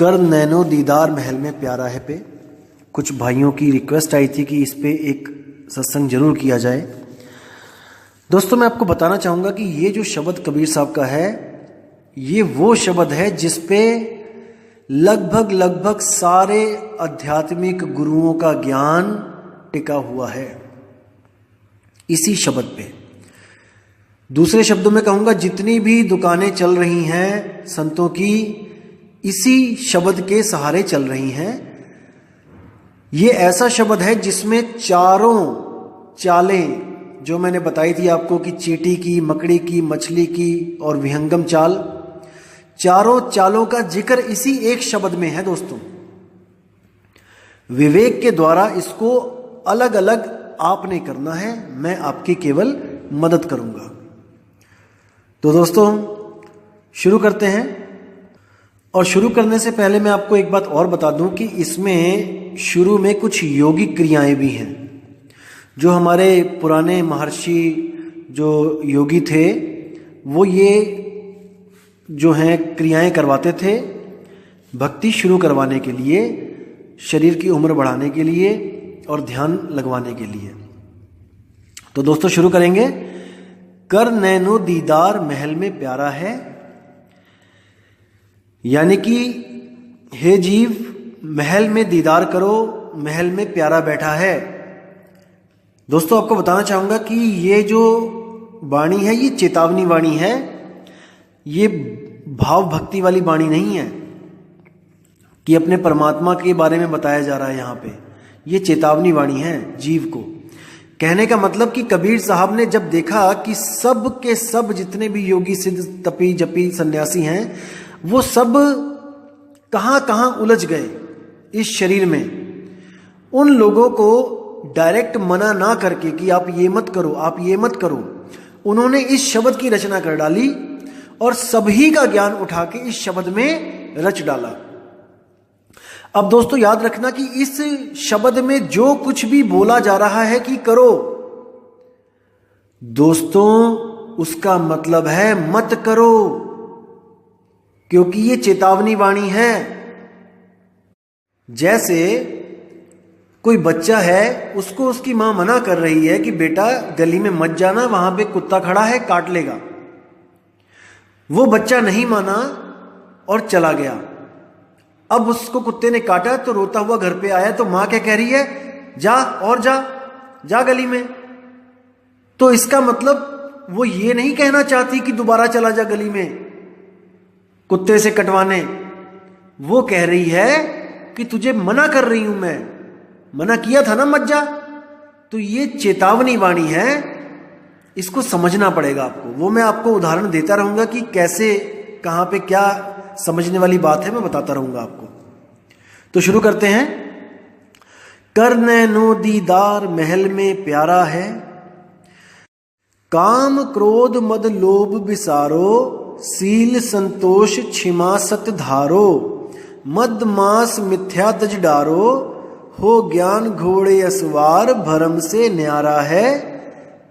कर नैनो दीदार महल में प्यारा है पे कुछ भाइयों की रिक्वेस्ट आई थी कि इस पे एक सत्संग जरूर किया जाए। दोस्तों, मैं आपको बताना चाहूँगा कि ये जो शब्द कबीर साहब का है, ये वो शब्द है जिस पे लगभग सारे आध्यात्मिक गुरुओं का ज्ञान टिका हुआ है, इसी शब्द पे। दूसरे शब्दों में कहूँगा, जितनी भी दुकानें चल रही हैं संतों की, इसी शब्द के सहारे चल रही हैं। ये ऐसा शब्द है जिसमें चारों चालें जो मैंने बताई थी आपको कि चींटी की, मकड़ी की, मछली की और विहंगम चाल, चारों चालों का जिक्र इसी एक शब्द में है। दोस्तों, विवेक के द्वारा इसको अलग अलग आपने करना है, मैं आपकी केवल मदद करूंगा। तो दोस्तों, शुरू करते हैं। और शुरू करने से पहले मैं आपको एक बात और बता दूं कि इसमें शुरू में कुछ योगिक क्रियाएं भी हैं। जो हमारे पुराने महर्षि जो योगी थे, वो ये जो हैं क्रियाएं करवाते थे भक्ति शुरू करवाने के लिए, शरीर की उम्र बढ़ाने के लिए और ध्यान लगवाने के लिए। तो दोस्तों, शुरू करेंगे। कर नैनो दीदार महल में प्यारा है, यानी कि हे जीव, महल में दीदार करो, महल में प्यारा बैठा है। दोस्तों, आपको बताना चाहूंगा कि ये जो वाणी है, ये चेतावनी वाणी है, ये भाव भक्ति वाली वाणी नहीं है कि अपने परमात्मा के बारे में बताया जा रहा है। यहाँ पे ये चेतावनी वाणी है जीव को। कहने का मतलब कि कबीर साहब ने जब देखा कि सब के सब जितने भी योगी, सिद्ध, तपी, जपी, सन्यासी हैं, वो सब कहां कहां उलझ गए इस शरीर में, उन लोगों को डायरेक्ट मना ना करके कि आप ये मत करो, आप ये मत करो, उन्होंने इस शब्द की रचना कर डाली और सभी का ज्ञान उठा के इस शब्द में रच डाला। अब दोस्तों, याद रखना कि इस शब्द में जो कुछ भी बोला जा रहा है कि करो, दोस्तों, उसका मतलब है मत करो, क्योंकि ये चेतावनी वाणी है। जैसे कोई बच्चा है, उसको उसकी मां मना कर रही है कि बेटा गली में मत जाना, वहां पे कुत्ता खड़ा है, काट लेगा। वो बच्चा नहीं माना और चला गया। अब उसको कुत्ते ने काटा तो रोता हुआ घर पे आया, तो मां क्या कह रही है, जा और जा गली में। तो इसका मतलब वो ये नहीं कहना चाहती कि दोबारा चला जा गली में कुत्ते से कटवाने। वो कह रही है कि तुझे मना कर रही हूं, मैं मना किया था ना, मत जा। तो ये चेतावनी वाणी है, इसको समझना पड़ेगा आपको। वो मैं आपको उदाहरण देता रहूंगा कि कैसे, कहां पे क्या समझने वाली बात है, मैं बताता रहूंगा आपको। तो शुरू करते हैं। कर नैनो दीदार महल में प्यारा है, काम क्रोध मद लोभ बिसारो, सील संतोष क्षमा सत धारो, मद मास मिथ्या तज डारो, हो ज्ञान घोड़े असवार, भरम से न्यारा है,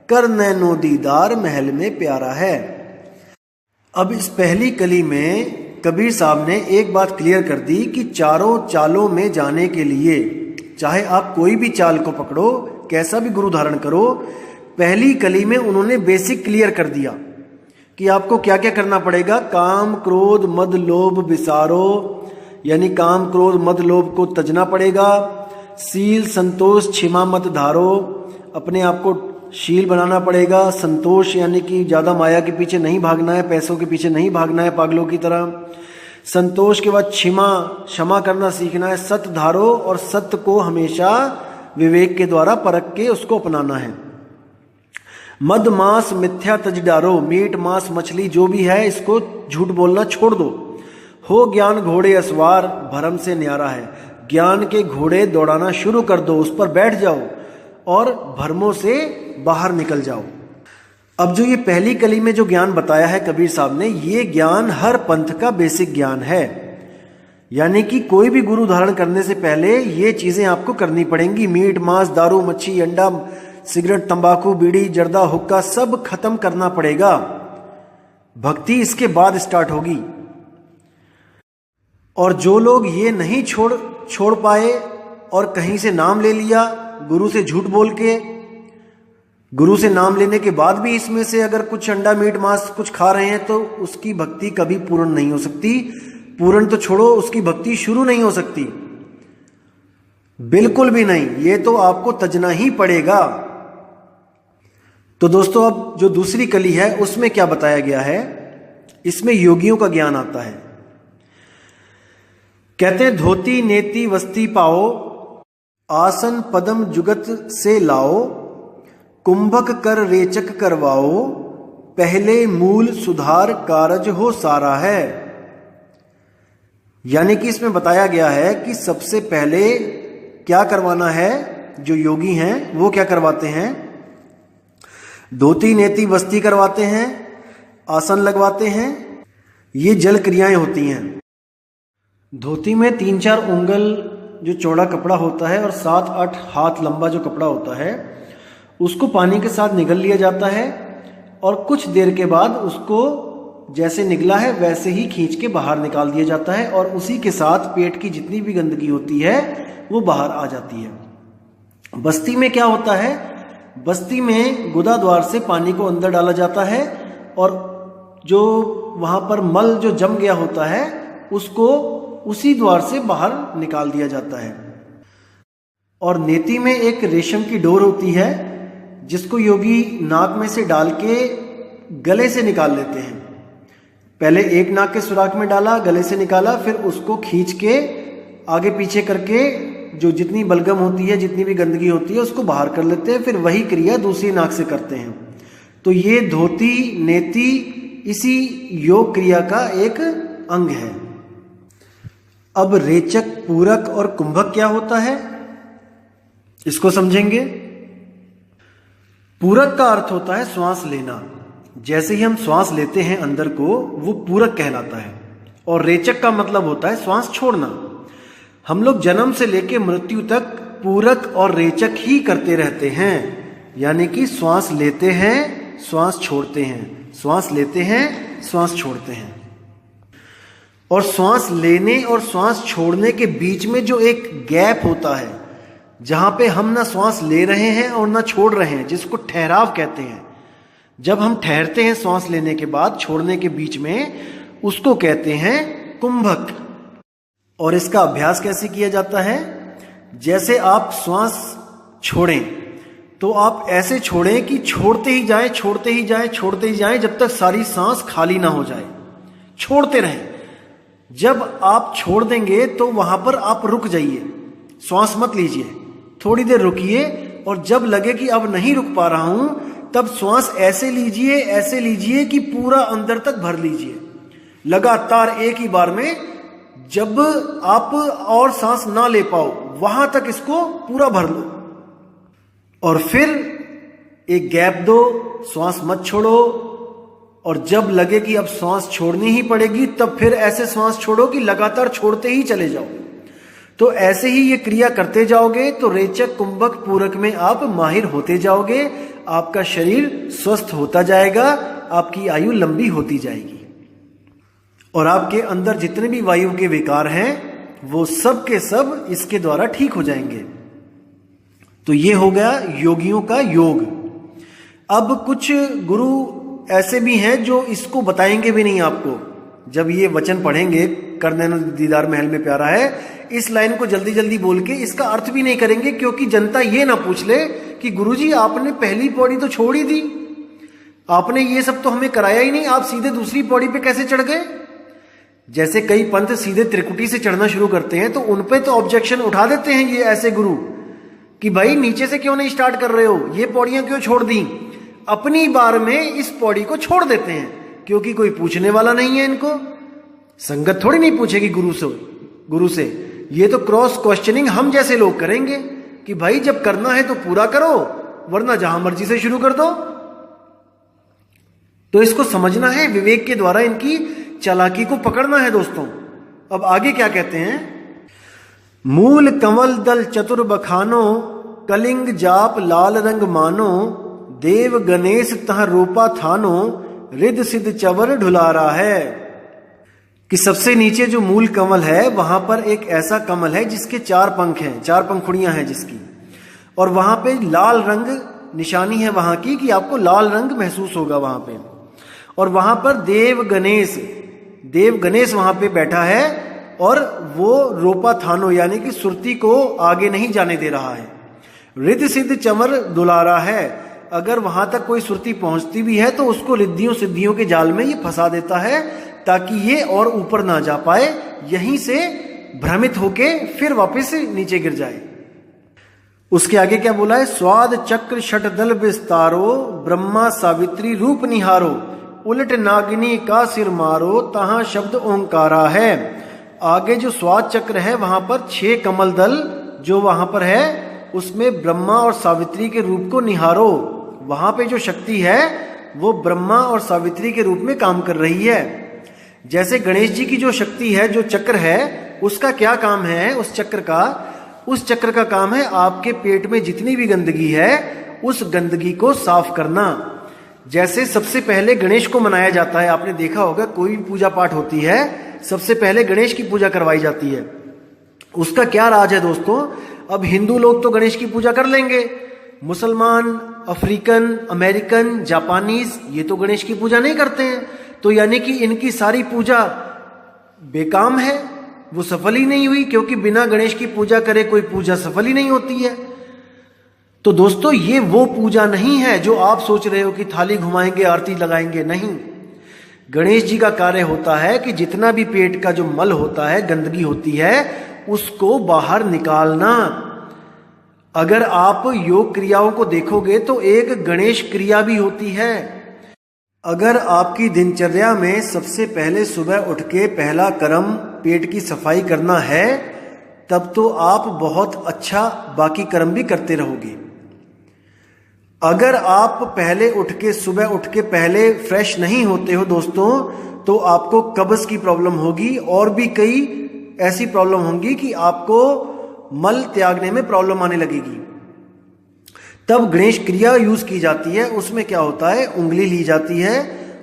कर नैनो दीदार महल में प्यारा है। अब इस पहली कली में कबीर साहब ने एक बात क्लियर कर दी कि चारों चालों में जाने के लिए, चाहे आप कोई भी चाल को पकड़ो, कैसा भी गुरु धारण करो, पहली कली में उन्होंने बेसिक क्लियर कर दिया कि आपको क्या क्या करना पड़ेगा। काम क्रोध मद लोभ बिसारो, यानी काम क्रोध मद लोभ को तजना पड़ेगा। सील संतोष क्षमा मत धारो, अपने आप को शील बनाना पड़ेगा। संतोष यानी कि ज्यादा माया के पीछे नहीं भागना है, पैसों के पीछे नहीं भागना है पागलों की तरह। संतोष के बाद क्षमा करना सीखना है। सत धारो, और सत्य को हमेशा विवेक के द्वारा परख के उसको अपनाना है। मद मांस मिथ्या तज डारो, मीट मांस मछली जो भी है, इसको झूठ बोलना छोड़ दो। हो ज्ञान घोड़े असवार, भरम से न्यारा है, ज्ञान के घोड़े दौड़ाना शुरू कर दो, उस पर बैठ जाओ और भ्रमों से बाहर निकल जाओ। अब जो ये पहली कली में जो ज्ञान बताया है कबीर साहब ने, ये ज्ञान हर पंथ का बेसिक ज्ञान है। यानी कि कोई भी गुरु धारण करने से पहले ये चीजें आपको करनी पड़ेंगी। मीट मांस, दारू, मच्छी, अंडा, सिगरेट, तंबाकू, बीड़ी, जर्दा, हुक्का सब खत्म करना पड़ेगा। भक्ति इसके बाद स्टार्ट होगी। और जो लोग ये नहीं छोड़ पाए और कहीं से नाम ले लिया, गुरु से झूठ बोल के, गुरु से नाम लेने के बाद भी इसमें से अगर कुछ अंडा मीट मांस कुछ खा रहे हैं, तो उसकी भक्ति कभी पूर्ण नहीं हो सकती। पूर्ण तो छोड़ो, उसकी भक्ति शुरू नहीं हो सकती, बिल्कुल भी नहीं। ये तो आपको तजना ही पड़ेगा। तो दोस्तों, अब जो दूसरी कली है उसमें क्या बताया गया है, इसमें योगियों का ज्ञान आता है। कहते हैं, धोती नेति वस्ती पाओ, आसन पदम जुगत से लाओ, कुंभक कर रेचक करवाओ, पहले मूल सुधार कारज हो सारा है। यानी कि इसमें बताया गया है कि सबसे पहले क्या करवाना है। जो योगी हैं वो क्या करवाते हैं, धोती नेति वस्ती करवाते हैं, आसन लगवाते हैं। ये जल क्रियाएं होती हैं। धोती में 3-4 उंगल जो चौड़ा कपड़ा होता है और 7-8 हाथ लंबा जो कपड़ा होता है, उसको पानी के साथ निगल लिया जाता है और कुछ देर के बाद उसको जैसे निगला है वैसे ही खींच के बाहर निकाल दिया जाता है और उसी के साथ पेट की जितनी भी गंदगी होती है वो बाहर आ जाती है। बस्ती में क्या होता है, बस्ती में गुदा द्वार से पानी को अंदर डाला जाता है और जो वहां पर मल जो जम गया होता है उसको उसी द्वार से बाहर निकाल दिया जाता है। और नेति में एक रेशम की डोर होती है जिसको योगी नाक में से डाल के गले से निकाल लेते हैं। पहले एक नाक के सुराख में डाला, गले से निकाला, फिर उसको खींच के आगे पीछे करके जो जितनी बलगम होती है, जितनी भी गंदगी होती है उसको बाहर कर लेते हैं। फिर वही क्रिया दूसरी नाक से करते हैं। तो ये धोती नेति इसी योग क्रिया का एक अंग है। अब रेचक, पूरक और कुंभक क्या होता है, इसको समझेंगे। पूरक का अर्थ होता है श्वास लेना। जैसे ही हम श्वास लेते हैं अंदर को, वो पूरक कहलाता है। और रेचक का मतलब होता है श्वास छोड़ना। हम लोग जन्म से लेकर मृत्यु तक पूरक और रेचक ही करते रहते हैं। यानी कि श्वास लेते हैं, श्वास छोड़ते हैं, श्वास लेते हैं, श्वास छोड़ते हैं। और श्वास लेने और श्वास छोड़ने के बीच में जो एक गैप होता है, जहां पे हम ना श्वास ले रहे हैं और ना छोड़ रहे हैं, जिसको ठहराव कहते हैं। जब हम ठहरते हैं श्वास लेने के बाद, छोड़ने के बीच में, उसको कहते हैं कुंभक। और इसका अभ्यास कैसे किया जाता है, जैसे आप श्वास छोड़ें तो आप ऐसे छोड़ें कि छोड़ते ही जाएं, छोड़ते ही जाएं, छोड़ते ही जाएं, जब तक सारी सांस खाली ना हो जाए। छोड़ते रहें। जब आप छोड़ देंगे तो वहां पर आप रुक जाइए, श्वास मत लीजिए, थोड़ी देर रुकिए। और जब लगे कि अब नहीं रुक पा रहा हूं, तब श्वास ऐसे लीजिए कि पूरा अंदर तक भर लीजिए, लगातार एक ही बार में। जब आप और सांस ना ले पाओ वहां तक इसको पूरा भर लो और फिर एक गैप दो, श्वास मत छोड़ो। और जब लगे कि अब श्वास छोड़नी ही पड़ेगी, तब फिर ऐसे श्वास छोड़ो कि लगातार छोड़ते ही चले जाओ। तो ऐसे ही ये क्रिया करते जाओगे तो रेचक, कुंभक, पूरक में आप माहिर होते जाओगे। आपका शरीर स्वस्थ होता जाएगा, आपकी आयु लंबी होती जाएगी और आपके अंदर जितने भी वायु के विकार हैं वो सब के सब इसके द्वारा ठीक हो जाएंगे। तो ये हो गया योगियों का योग। अब कुछ गुरु ऐसे भी हैं जो इसको बताएंगे भी नहीं आपको। जब ये वचन पढ़ेंगे, कर नैनो दीदार महल में प्यारा है, इस लाइन को जल्दी जल्दी बोल के इसका अर्थ भी नहीं करेंगे, क्योंकि जनता ये ना पूछ ले कि गुरुजी आपने पहली पौड़ी तो छोड़ ही दी, आपने ये सब तो हमें कराया ही नहीं, आप सीधे दूसरी पौड़ी पे कैसे चढ़ गए। जैसे कई पंथ सीधे त्रिकुटी से चढ़ना शुरू करते हैं तो उनपे तो ऑब्जेक्शन उठा देते हैं ये ऐसे गुरु कि भाई नीचे से क्यों नहीं स्टार्ट कर रहे हो, ये पौड़ियां क्यों छोड़ दी। अपनी बार में इस पौड़ी को छोड़ देते हैं क्योंकि कोई पूछने वाला नहीं है। इनको संगत थोड़ी नहीं पूछेगी गुरु से। ये तो क्रॉस क्वेश्चनिंग हम जैसे लोग करेंगे कि भाई जब करना है तो पूरा करो, वरना जहां मर्जी से शुरू कर दो। तो इसको समझना है, विवेक के द्वारा इनकी चालाकी को पकड़ना है दोस्तों। अब आगे क्या कहते हैं, मूल कंवल दल चतुर बखानो, कलिंग जाप लाल रंग मानो, देव गणेश तह रूपा थानो, रिद सिद्ध चवर ढुलारा है। कि सबसे नीचे जो मूल कमल है वहां पर एक ऐसा कमल है जिसके 4 पंख हैं, 4 पंखुड़ियां हैं जिसकी, और वहां पे लाल रंग निशानी है वहां की, कि आपको लाल रंग महसूस होगा वहां पे। और वहां पर देव गणेश वहां पे बैठा है और वो रोपा थानो यानी कि सुरती को आगे नहीं जाने दे रहा है। रिद्ध सिद्ध चमर दुलारा है, अगर वहां तक कोई सुरती पहुंचती भी है तो उसको रिद्धियों सिद्धियों के जाल में ये फंसा देता है ताकि ये और ऊपर ना जा पाए, यहीं से भ्रमित होके फिर वापस नीचे गिर जाए। उसके आगे क्या बोला है, स्वाद चक्र षटदल विस्तारो, ब्रह्मा सावित्री रूप निहारो, उलट नागिनी का सिर मारो, तहां शब्द ओंकारा है। आगे जो स्वाद चक्र है वहां पर 6 कमल दल जो वहां पर है उसमें ब्रह्मा और सावित्री के रूप को निहारो। वहां पे जो शक्ति है वो ब्रह्मा और सावित्री के रूप में काम कर रही है। जैसे गणेश जी की जो शक्ति है, जो चक्र है, उसका क्या काम है, उस चक्र का काम है आपके पेट में जितनी भी गंदगी है उस गंदगी को साफ करना। जैसे सबसे पहले गणेश को मनाया जाता है, आपने देखा होगा कोई भी पूजा पाठ होती है सबसे पहले गणेश की पूजा करवाई जाती है। उसका क्या राज है दोस्तों, अब हिंदू लोग तो गणेश की पूजा कर लेंगे, मुसलमान, अफ्रीकन, अमेरिकन, जापानीज ये तो गणेश की पूजा नहीं करते हैं, तो यानी कि इनकी सारी पूजा बेकाम है, वो सफल ही नहीं हुई, क्योंकि बिना गणेश की पूजा करे कोई पूजा सफल ही नहीं होती है। तो दोस्तों ये वो पूजा नहीं है जो आप सोच रहे हो कि थाली घुमाएंगे आरती लगाएंगे, नहीं। गणेश जी का कार्य होता है कि जितना भी पेट का जो मल होता है, गंदगी होती है, उसको बाहर निकालना। अगर आप योग क्रियाओं को देखोगे तो एक गणेश क्रिया भी होती है। अगर आपकी दिनचर्या में सबसे पहले सुबह उठ के पहला कर्म पेट की सफाई करना है, तब तो आप बहुत अच्छा बाकी कर्म भी करते रहोगे। अगर आप सुबह उठ के पहले फ्रेश नहीं होते हो दोस्तों, तो आपको कब्ज की प्रॉब्लम होगी और भी कई ऐसी प्रॉब्लम होंगी कि आपको मल त्यागने में प्रॉब्लम आने लगेगी। तब गणेश क्रिया यूज की जाती है। उसमें क्या होता है, उंगली ली जाती है,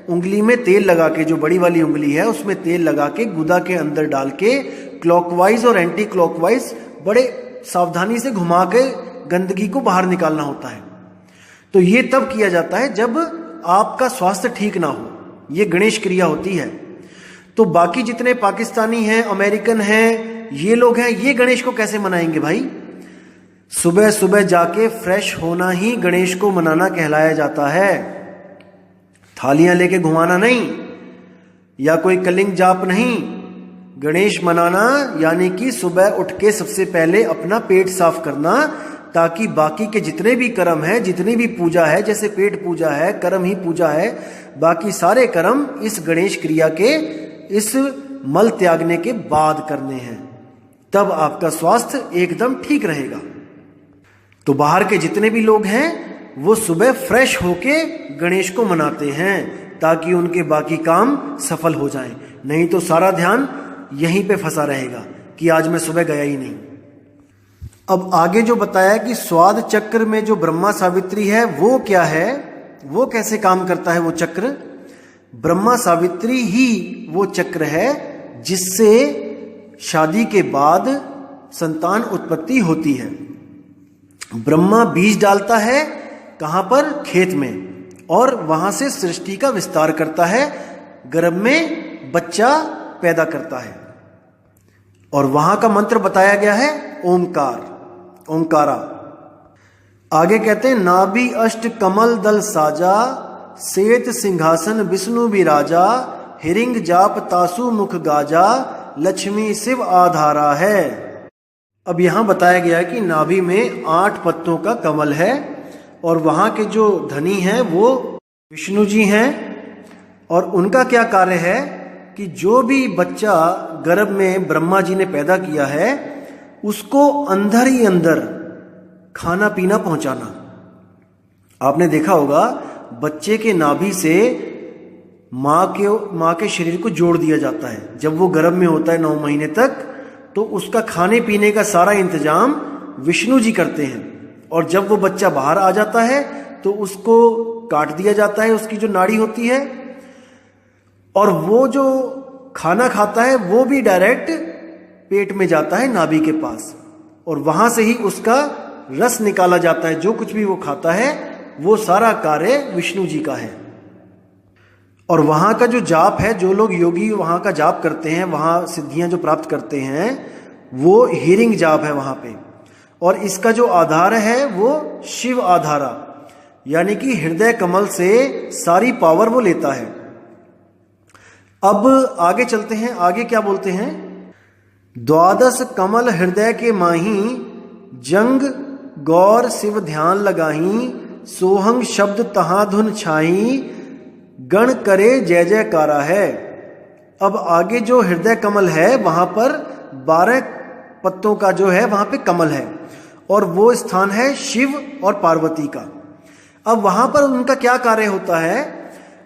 उंगली में तेल लगा के, जो बड़ी वाली उंगली है उसमें तेल लगा के गुदा के अंदर डाल के क्लॉकवाइज और एंटी क्लॉकवाइज बड़े सावधानी से घुमा के गंदगी को बाहर निकालना होता है। तो ये तब किया जाता है जब आपका स्वास्थ्य ठीक ना हो, ये गणेश क्रिया होती है। तो बाकी जितने पाकिस्तानी हैं, अमेरिकन हैं, ये लोग हैं, ये गणेश को कैसे मनाएंगे भाई? सुबह सुबह जाके फ्रेश होना ही गणेश को मनाना कहलाया जाता है। थालियां लेके घुमाना नहीं, या कोई कलिंग जाप नहीं। गणेश मनाना यानी कि सुबह उठ के सबसे पहले अपना पेट साफ करना, ताकि बाकी के जितने भी कर्म है, जितनी भी पूजा है, जैसे पेट पूजा है, कर्म ही पूजा है, बाकी सारे कर्म इस गणेश क्रिया के, इस मल त्यागने के बाद करने हैं। तब आपका स्वास्थ्य एकदम ठीक रहेगा। तो बाहर के जितने भी लोग हैं वो सुबह फ्रेश होके गणेश को मनाते हैं ताकि उनके बाकी काम सफल हो जाएं, नहीं तो सारा ध्यान यहीं पे फंसा रहेगा कि आज मैं सुबह गया ही नहीं। अब आगे जो बताया कि स्वाद चक्र में जो ब्रह्मा सावित्री है वो क्या है, वो कैसे काम करता है वो चक्र? ब्रह्मा सावित्री ही वो चक्र है जिससे शादी के बाद संतान उत्पत्ति होती है। ब्रह्मा बीज डालता है कहां पर? खेत में, और वहां से सृष्टि का विस्तार करता है, गर्भ में बच्चा पैदा करता है। और वहां का मंत्र बताया गया है ओमकार, ओंकारा। आगे कहते हैं नाभि अष्ट कमल दल साजा, श्वेत सिंहासन विष्णु विराजा, हिरिंग जाप तासु मुख गाजा, लक्ष्मी शिव आधारा है। अब यहां बताया गया है कि नाभि में 8 पत्तों का कमल है और वहां के जो धनी हैं वो विष्णु जी हैं। और उनका क्या कार्य है कि जो भी बच्चा गर्भ में ब्रह्मा जी ने पैदा किया है उसको अंदर ही अंदर खाना पीना पहुंचाना। आपने देखा होगा बच्चे के नाभि से माँ के शरीर को जोड़ दिया जाता है। जब वो गर्भ में होता है 9 महीने तक, तो उसका खाने पीने का सारा इंतजाम विष्णु जी करते हैं। और जब वो बच्चा बाहर आ जाता है तो उसको काट दिया जाता है, उसकी जो नाड़ी होती है, और वो जो खाना खाता है वो भी डायरेक्ट पेट में जाता है नाभि के पास, और वहां से ही उसका रस निकाला जाता है। जो कुछ भी वो खाता है वो सारा कार्य विष्णु जी का है। और वहां का जो जाप है, जो लोग योगी वहां का जाप करते हैं, वहां सिद्धियां जो प्राप्त करते हैं, वो हीरिंग जाप है वहां पे। और इसका जो आधार है वो शिव आधारा, यानी कि हृदय कमल से सारी पावर वो लेता है। अब आगे चलते हैं, आगे क्या बोलते हैं? द्वादश कमल हृदय के माही, जंग गौर शिव ध्यान लगाही, सोहंग शब्द तहां धुन छाई, गण करे जय जयकारा है। अब आगे जो हृदय कमल है वहां पर 12 पत्तों का जो है वहां पे कमल है, और वो स्थान है शिव और पार्वती का। अब वहां पर उनका क्या कार्य होता है?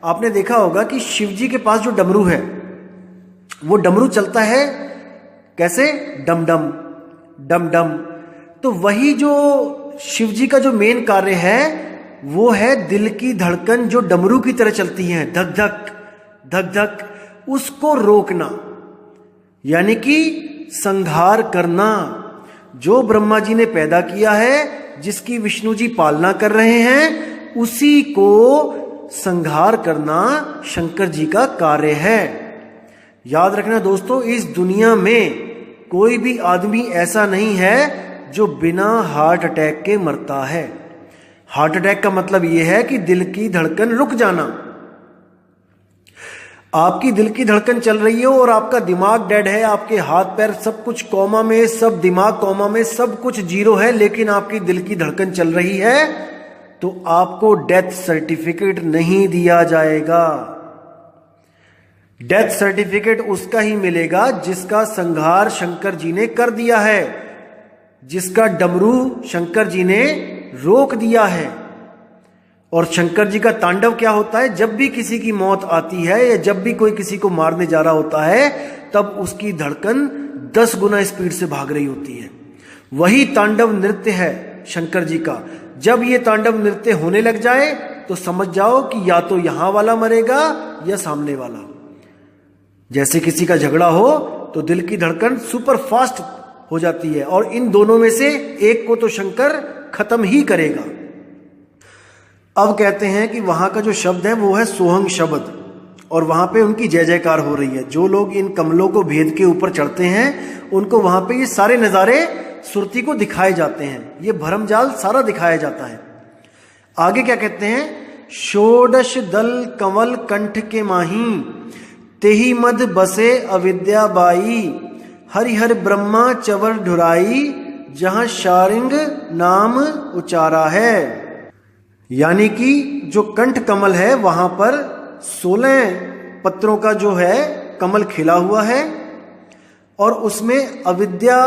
आपने देखा होगा कि शिव जी के पास जो डमरू है, वो डमरू चलता है कैसे? डम डम डम डम। तो वही जो शिव जी का जो मेन कार्य है वो है दिल की धड़कन जो डमरू की तरह चलती है, धक धक धक धक, उसको रोकना, यानी कि संहार करना। जो ब्रह्मा जी ने पैदा किया है, जिसकी विष्णु जी पालना कर रहे हैं, उसी को संहार करना शंकर जी का कार्य है। याद रखना दोस्तों, इस दुनिया में कोई भी आदमी ऐसा नहीं है जो बिना हार्ट अटैक के मरता है। हार्ट अटैक का मतलब यह है कि दिल की धड़कन रुक जाना। आपकी दिल की धड़कन चल रही हो और आपका दिमाग डेड है, आपके हाथ पैर सब कुछ कोमा में, सब दिमाग कोमा में, सब कुछ जीरो है, लेकिन आपकी दिल की धड़कन चल रही है, तो आपको डेथ सर्टिफिकेट नहीं दिया जाएगा। डेथ सर्टिफिकेट उसका ही मिलेगा जिसका संहार शंकर जी ने कर दिया है, जिसका डमरू शंकर जी ने रोक दिया है। और शंकर जी का तांडव क्या होता है? जब भी किसी की मौत आती है या जब भी कोई किसी को मारने जा रहा होता है, तब उसकी धड़कन 10 गुना स्पीड से भाग रही होती है। वही तांडव नृत्य है शंकर जी का। जब ये तांडव नृत्य होने लग जाए तो समझ जाओ कि या तो यहां वाला मरेगा या सामने वाला। जैसे किसी का झगड़ा हो तो दिल की धड़कन सुपर फास्ट हो जाती है, और इन दोनों में से एक को तो शंकर खत्म ही करेगा। अब कहते हैं कि वहां का जो शब्द है वो है सोहंग शब्द, और वहां पे उनकी जय जयकार हो रही है। जो लोग इन कमलों को भेद के ऊपर चढ़ते हैं, उनको वहां पे ये सारे नजारे सुरती को दिखाए जाते हैं, ये भरमजाल सारा दिखाया जाता है। आगे क्या कहते हैं? षोडश दल कंवल कंठ के माही, तेहि मद बसे अविद्या बाई, हरिहर ब्रह्मा चवर ढुराई, जहां शारिंग नाम उचारा है। यानी कि जो कंठ कमल है वहां पर 16 पत्रों का जो है कमल खिला हुआ है, और उसमें अविद्या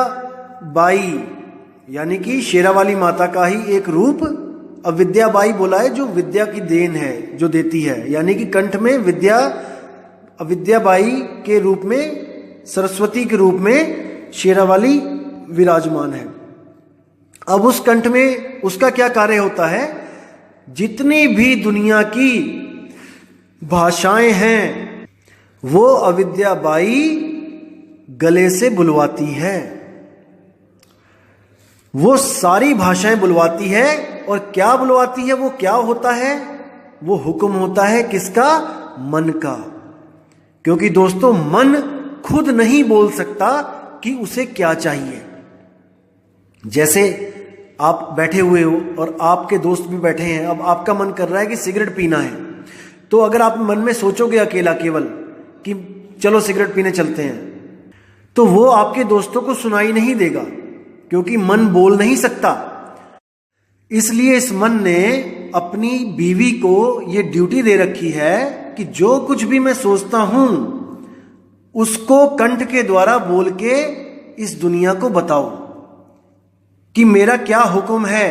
बाई यानी कि शेरावाली माता का ही एक रूप अविद्या बाई बोला है, जो विद्या की देन है, जो देती है। यानी कि कंठ में विद्या, अविद्या बाई के रूप में, सरस्वती के रूप में शेरावाली विराजमान है। अब उस कंठ में उसका क्या कार्य होता है? जितनी भी दुनिया की भाषाएं हैं वो अविद्या बाई गले से बुलवाती है, वो सारी भाषाएं बुलवाती है। और क्या बुलवाती है? वो क्या होता है? वो हुक्म होता है किसका? मन का। क्योंकि दोस्तों, मन खुद नहीं बोल सकता कि उसे क्या चाहिए। जैसे आप बैठे हुए हो और आपके दोस्त भी बैठे हैं, अब आपका मन कर रहा है कि सिगरेट पीना है, तो अगर आप मन में सोचोगे अकेला केवल कि चलो सिगरेट पीने चलते हैं, तो वो आपके दोस्तों को सुनाई नहीं देगा, क्योंकि मन बोल नहीं सकता। इसलिए इस मन ने अपनी बीवी को ये ड्यूटी दे रखी है कि जो कुछ भी मैं सोचता हूं उसको कंठ के द्वारा बोल के इस दुनिया को बताओ कि मेरा क्या हुक्म है।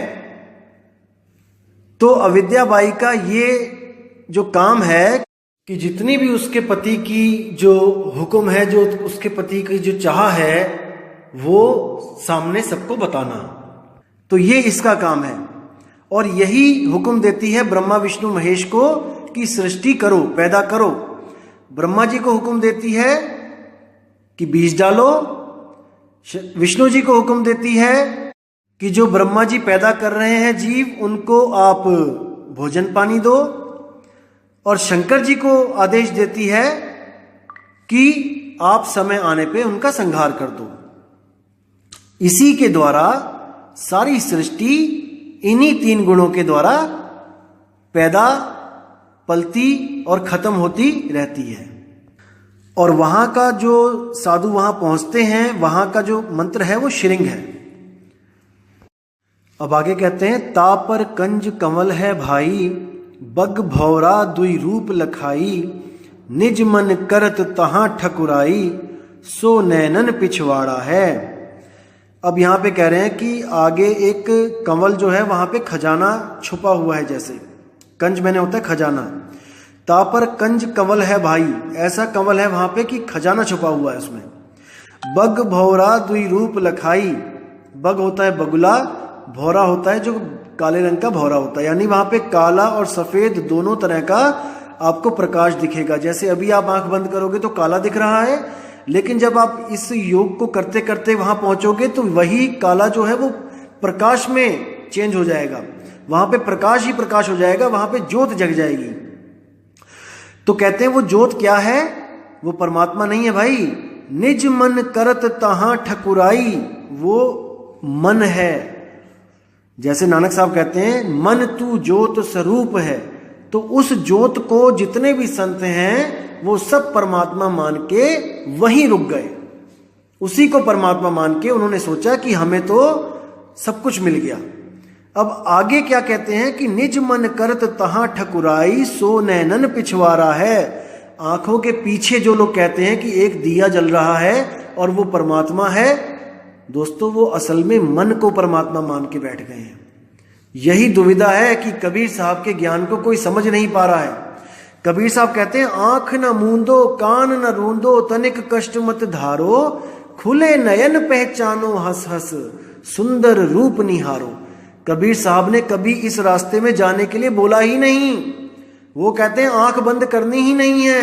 तो अविद्या बाई का ये जो काम है कि जितनी भी उसके पति की जो हुक्म है, जो उसके पति की जो चाह है, वो सामने सबको बताना। तो ये इसका काम है, और यही हुक्म देती है ब्रह्मा विष्णु महेश को कि सृष्टि करो, पैदा करो। ब्रह्मा जी को हुक्म देती है कि बीज डालो, विष्णु जी को हुक्म देती है कि जो ब्रह्मा जी पैदा कर रहे हैं जीव, उनको आप भोजन पानी दो, और शंकर जी को आदेश देती है कि आप समय आने पे उनका संहार कर दो। इसी के द्वारा सारी सृष्टि इन्हीं 3 गुणों के द्वारा पैदा, पलती और खत्म होती रहती है। और वहां का जो साधु वहां पहुंचते हैं, वहां का जो मंत्र है वो श्रृंग है। अब आगे कहते हैं, तापर कंज कमल है भाई, बग भौरा दुई रूप लखाई, निज मन करत तहां ठकुराई, सो नैनन पिछवाड़ा है। अब यहां पे कह रहे हैं कि आगे एक कमल जो है वहां पे खजाना छुपा हुआ है। जैसे कंज मैंने होता है खजाना, तापर कंज कमल है भाई, ऐसा कमल है वहां पे कि खजाना छुपा हुआ है उसमें। बग भौरा दुई रूप लखाई, बग होता है बगुला, भौरा होता है जो काले रंग का भौरा होता है, यानी वहां पे काला और सफेद दोनों तरह का आपको प्रकाश दिखेगा। जैसे अभी आप आंख बंद करोगे तो काला दिख रहा है, लेकिन जब आप इस योग को करते करते वहां पहुंचोगे तो वही काला जो है वो प्रकाश में चेंज हो जाएगा, वहां पे प्रकाश ही प्रकाश हो जाएगा, वहां पे ज्योत जग जाएगी। तो कहते हैं वो ज्योत क्या है? वो परमात्मा नहीं है भाई। निज मन करत तहां ठकुराई, वो मन है। जैसे नानक साहब कहते हैं, मन तू ज्योत स्वरूप है। तो उस ज्योत को जितने भी संत हैं वो सब परमात्मा मान के वहीं रुक गए। उसी को परमात्मा मान के उन्होंने सोचा कि हमें तो सब कुछ मिल गया। अब आगे क्या कहते हैं कि निज मन करत तहां ठकुराई, सो नैनन पिछवाड़ा है। आंखों के पीछे जो लोग कहते हैं कि एक दिया जल रहा है और वो परमात्मा है, दोस्तों वो असल में मन को परमात्मा मान के बैठ गए हैं। यही दुविधा है कि कबीर साहब के ज्ञान को कोई समझ नहीं पा रहा है। कबीर साहब कहते हैं, आंख न मूंदो कान न रूंदो, तनिक कष्ट मत धारो, खुले नयन पहचानो हंस हंस, सुंदर रूप निहारो। कबीर साहब ने कभी इस रास्ते में जाने के लिए बोला ही नहीं। वो कहते हैं आंख बंद करनी ही नहीं है।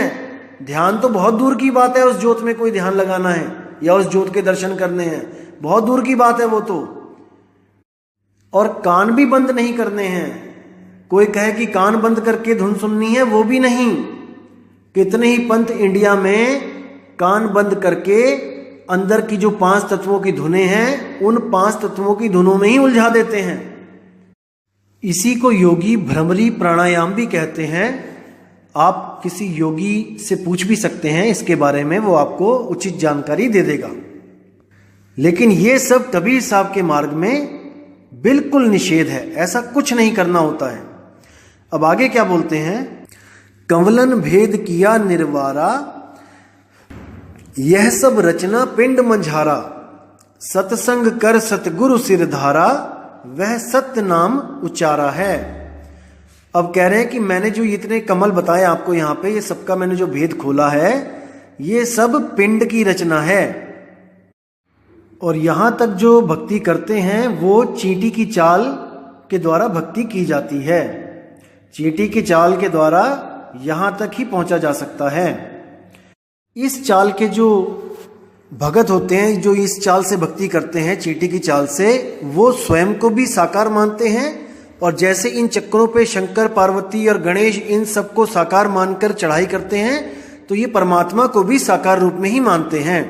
ध्यान तो बहुत दूर की बात है, उस ज्योत में कोई ध्यान लगाना है या उस ज्योत के दर्शन करने हैं, बहुत दूर की बात है वो तो। और कान भी बंद नहीं करने हैं। कोई कहे कि कान बंद करके धुन सुननी है, वो भी नहीं। कितने ही पंथ इंडिया में कान बंद करके अंदर की जो 5 तत्वों की धुनें हैं, उन 5 तत्वों की धुनों में ही उलझा देते हैं। इसी को योगी भ्रमरी प्राणायाम भी कहते हैं। आप किसी योगी से पूछ भी सकते हैं इसके बारे में, वो आपको उचित जानकारी दे देगा। लेकिन ये सब कबीर साहब के मार्ग में बिल्कुल निषेध है, ऐसा कुछ नहीं करना होता है। अब आगे क्या बोलते हैं, कंवलन भेद किया निर्वारा, यह सब रचना पिंड मंझारा, सतसंग कर सतगुरु सिरधारा, वह सत्य नाम उच्चारा है। अब कह रहे हैं कि मैंने जो इतने कमल बताए आपको यहाँ पे, ये सबका मैंने जो भेद खोला है, ये सब पिंड की रचना है। और यहां तक जो भक्ति करते हैं वो चींटी की चाल के द्वारा भक्ति की जाती है। चींटी की चाल के द्वारा यहां तक ही पहुंचा जा सकता है। इस चाल के जो भगत होते हैं, जो इस चाल से भक्ति करते हैं, चींटी की चाल से, वो स्वयं को भी साकार मानते हैं। और जैसे इन चक्रों पे शंकर, पार्वती और गणेश इन सबको साकार मानकर चढ़ाई करते हैं, तो ये परमात्मा को भी साकार रूप में ही मानते हैं।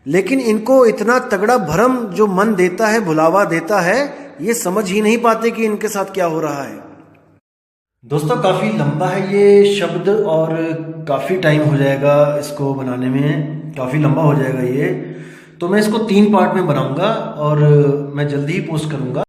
लेकिन इनको इतना तगड़ा भ्रम जो मन देता है, भुलावा देता है, ये समझ ही नहीं पाते कि इनके साथ क्या हो रहा है। दोस्तों काफ़ी लंबा है ये शब्द और काफ़ी टाइम हो जाएगा इसको बनाने में, काफ़ी लंबा हो जाएगा ये। तो मैं इसको 3 पार्ट में बनाऊंगा और मैं जल्दी ही पोस्ट करूंगा।